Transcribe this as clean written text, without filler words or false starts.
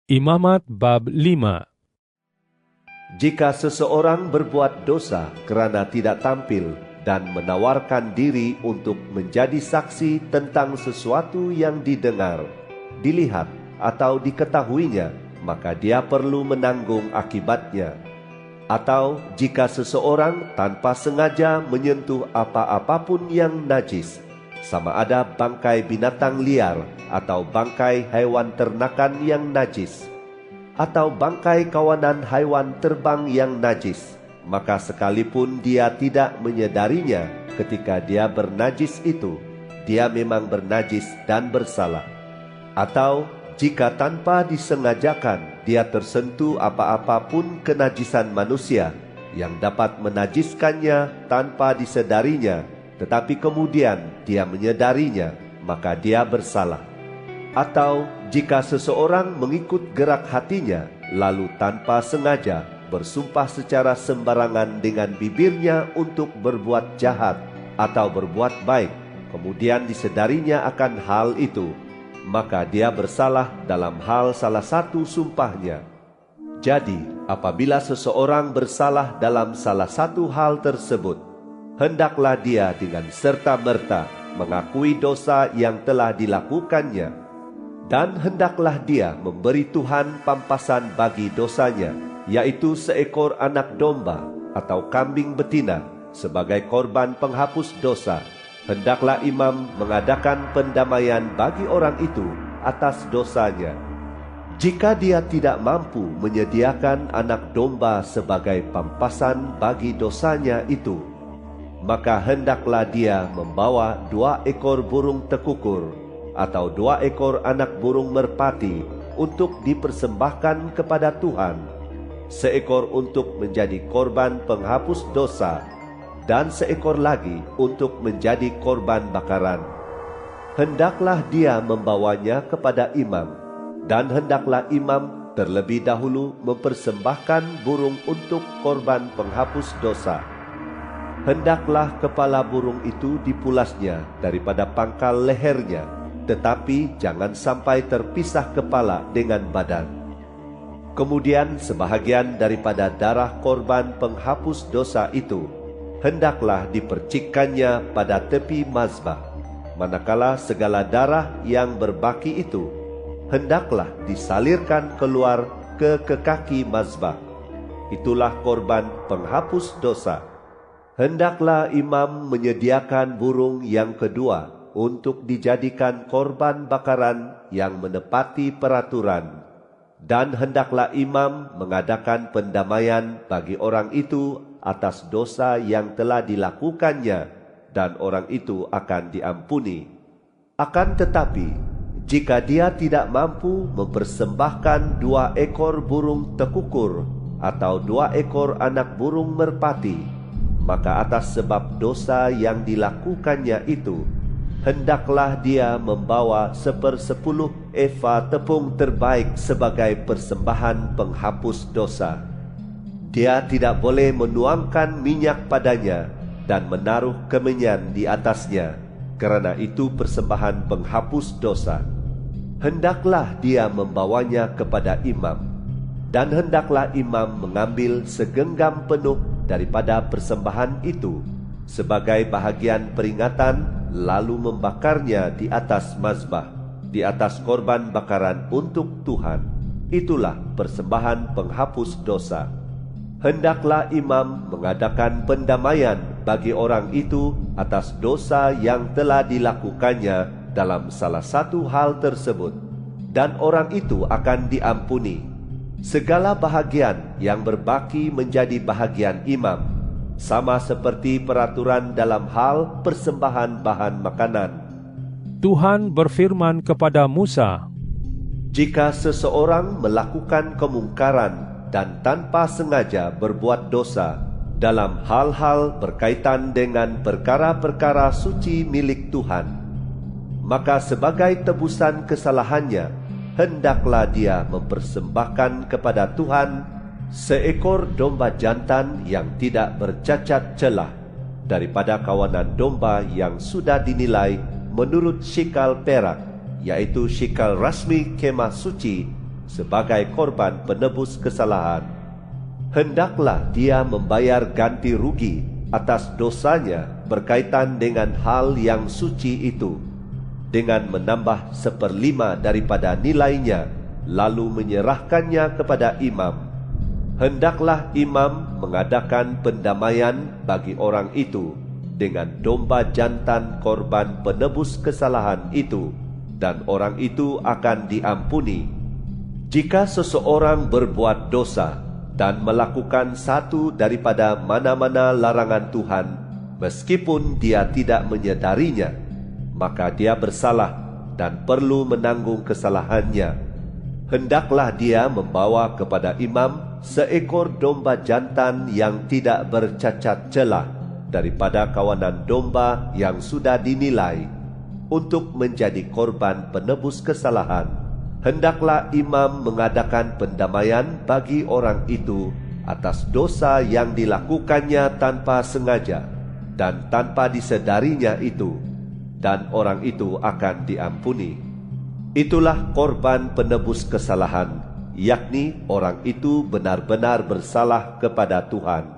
Imamat bab 5. Jika seseorang berbuat dosa kerana tidak tampil dan menawarkan diri untuk menjadi saksi tentang sesuatu yang didengar, dilihat atau diketahuinya, maka dia perlu menanggung akibatnya. Atau jika seseorang tanpa sengaja menyentuh apa-apapun yang najis, sama ada bangkai binatang liar atau bangkai haiwan ternakan yang najis, atau bangkai kawanan haiwan terbang yang najis, maka sekalipun dia tidak menyadarinya ketika dia bernajis itu, dia memang bernajis dan bersalah. Atau jika tanpa disengajakan dia tersentuh apa-apapun kenajisan manusia yang dapat menajiskannya tanpa disedarinya, tetapi kemudian dia menyadarinya, maka dia bersalah. Atau jika seseorang mengikut gerak hatinya, lalu tanpa sengaja bersumpah secara sembarangan dengan bibirnya untuk berbuat jahat atau berbuat baik, kemudian disedarinya akan hal itu, maka dia bersalah dalam hal salah satu sumpahnya. Jadi, apabila seseorang bersalah dalam salah satu hal tersebut, hendaklah dia dengan serta-merta mengakui dosa yang telah dilakukannya, dan hendaklah dia memberi Tuhan pampasan bagi dosanya, yaitu seekor anak domba atau kambing betina sebagai korban penghapus dosa. Hendaklah imam mengadakan pendamaian bagi orang itu atas dosanya. Jika dia tidak mampu menyediakan anak domba sebagai pampasan bagi dosanya itu, maka hendaklah dia membawa 2 ekor burung tekukur atau 2 ekor anak burung merpati untuk dipersembahkan kepada Tuhan, seekor untuk menjadi korban penghapus dosa, dan seekor lagi untuk menjadi korban bakaran. Hendaklah dia membawanya kepada imam, dan hendaklah imam terlebih dahulu mempersembahkan burung untuk korban penghapus dosa. Hendaklah kepala burung itu dipulasnya daripada pangkal lehernya, tetapi jangan sampai terpisah kepala dengan badan. Kemudian sebahagian daripada darah korban penghapus dosa itu hendaklah dipercikkannya pada tepi mazbah, manakala segala darah yang berbaki itu hendaklah disalirkan keluar ke kaki mazbah. Itulah korban penghapus dosa. Hendaklah imam menyediakan burung yang kedua untuk dijadikan korban bakaran yang menepati peraturan, dan hendaklah imam mengadakan pendamaian bagi orang itu atas dosa yang telah dilakukannya, dan orang itu akan diampuni. Akan tetapi, jika dia tidak mampu mempersembahkan 2 ekor burung tekukur atau 2 ekor anak burung merpati, maka atas sebab dosa yang dilakukannya itu, hendaklah dia membawa 1/10 eva tepung terbaik sebagai persembahan penghapus dosa. Dia tidak boleh menuangkan minyak padanya dan menaruh kemenyan di atasnya, kerana itu persembahan penghapus dosa. Hendaklah dia membawanya kepada imam, dan hendaklah imam mengambil segenggam penuh daripada persembahan itu sebagai bahagian peringatan, lalu membakarnya di atas mazbah, di atas korban bakaran untuk Tuhan. Itulah persembahan penghapus dosa. Hendaklah imam mengadakan pendamaian bagi orang itu atas dosa yang telah dilakukannya dalam salah satu hal tersebut, dan orang itu akan diampuni. Segala bahagian yang berbaki menjadi bahagian imam, sama seperti peraturan dalam hal persembahan bahan makanan. Tuhan berfirman kepada Musa, jika seseorang melakukan kemungkaran dan tanpa sengaja berbuat dosa dalam hal-hal berkaitan dengan perkara-perkara suci milik Tuhan, maka sebagai tebusan kesalahannya, hendaklah dia mempersembahkan kepada Tuhan seekor domba jantan yang tidak bercacat celah daripada kawanan domba yang sudah dinilai menurut shikal perak, yaitu shikal rasmi kemah suci, sebagai korban penebus kesalahan. Hendaklah dia membayar ganti rugi atas dosanya berkaitan dengan hal yang suci itu, dengan menambah 1/5 daripada nilainya, lalu menyerahkannya kepada imam. Hendaklah imam mengadakan pendamaian bagi orang itu dengan domba jantan korban penebus kesalahan itu, dan orang itu akan diampuni. Jika seseorang berbuat dosa dan melakukan satu daripada mana-mana larangan Tuhan, meskipun dia tidak menyadarinya, maka dia bersalah dan perlu menanggung kesalahannya. Hendaklah dia membawa kepada imam seekor domba jantan yang tidak bercacat celah daripada kawanan domba yang sudah dinilai, untuk menjadi korban penebus kesalahan. Hendaklah imam mengadakan pendamaian bagi orang itu atas dosa yang dilakukannya tanpa sengaja dan tanpa disedarinya itu, dan orang itu akan diampuni. Itulah korban penebus kesalahan, yakni orang itu benar-benar bersalah kepada Tuhan.